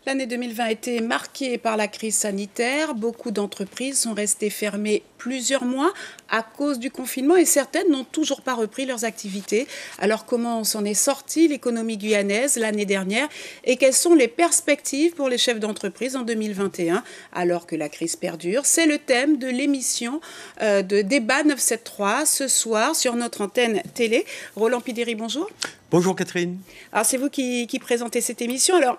L'année 2020 a été marquée par la crise sanitaire. Beaucoup d'entreprises sont restées fermées plusieurs mois à cause du confinement et certaines n'ont toujours pas repris leurs activités. Alors comment s'en est sortie l'économie guyanaise l'année dernière et quelles sont les perspectives pour les chefs d'entreprise en 2021 alors que la crise perdure? C'est le thème de l'émission de Débat 973 ce soir sur notre antenne télé. Roland Pideri, bonjour. Bonjour Catherine. Alors c'est vous qui présentez cette émission. Alors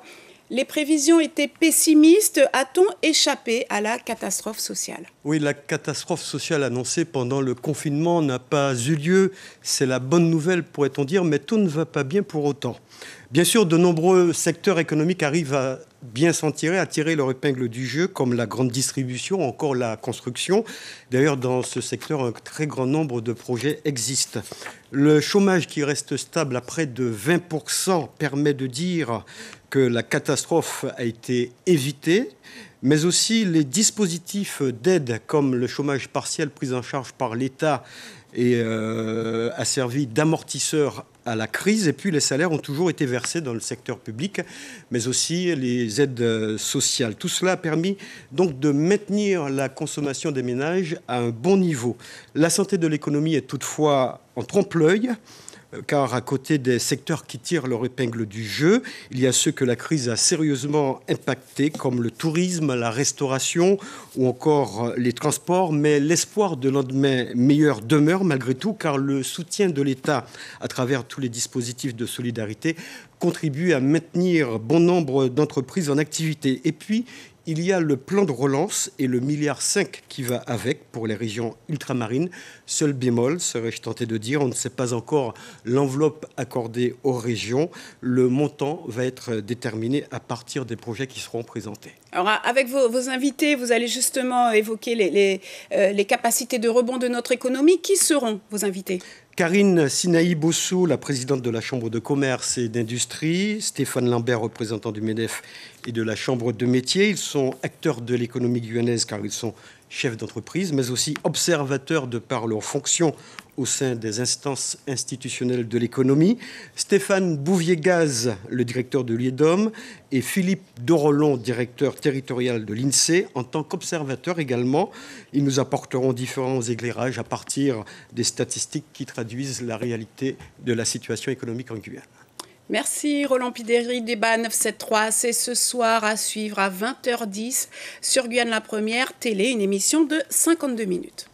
les prévisions étaient pessimistes. A-t-on échappé à la catastrophe sociale? Oui, la catastrophe sociale annoncée pendant le confinement n'a pas eu lieu. C'est la bonne nouvelle, pourrait-on dire, mais tout ne va pas bien pour autant. Bien sûr, de nombreux secteurs économiques arrivent à bien s'en tirer, à tirer leur épingle du jeu, comme la grande distribution, encore la construction. D'ailleurs, dans ce secteur, un très grand nombre de projets existent. Le chômage qui reste stable à près de 20% permet de dire que la catastrophe a été évitée, mais aussi les dispositifs d'aide comme le chômage partiel pris en charge par l'État a servi d'amortisseur à la crise, et puis les salaires ont toujours été versés dans le secteur public, mais aussi les aides sociales. Tout cela a permis donc de maintenir la consommation des ménages à un bon niveau. La santé de l'économie est toutefois en trompe-l'œil, car à côté des secteurs qui tirent leur épingle du jeu, il y a ceux que la crise a sérieusement impactés, comme le tourisme, la restauration ou encore les transports. Mais l'espoir de lendemain meilleur demeure malgré tout, car le soutien de l'État à travers tous les dispositifs de solidarité contribue à maintenir bon nombre d'entreprises en activité. Et puis, il y a le plan de relance et le 1,5 milliard qui va avec pour les régions ultramarines. Seul bémol, serais-je tenté de dire, on ne sait pas encore l'enveloppe accordée aux régions. Le montant va être déterminé à partir des projets qui seront présentés. Alors, avec vos invités, vous allez justement évoquer les capacités de rebond de notre économie. Qui seront vos invités ? Karine Sinaï-Bossou, la présidente de la Chambre de commerce et d'industrie, Stéphane Lambert, représentant du MEDEF et de la Chambre de métiers. Ils sont acteurs de l'économie guyanaise car ils sont chefs d'entreprise, mais aussi observateurs de par leur fonction au sein des instances institutionnelles de l'économie. Stéphane Bouvier-Gaz, le directeur de l'IEDOM, et Philippe Dorolon, directeur territorial de l'INSEE, en tant qu'observateurs également. Ils nous apporteront différents éclairages à partir des statistiques qui traduisent la réalité de la situation économique en Guyane. Merci Roland Pideri. Débat 973, c'est ce soir à suivre à 20h10 sur Guyane la Première télé, une émission de 52 minutes.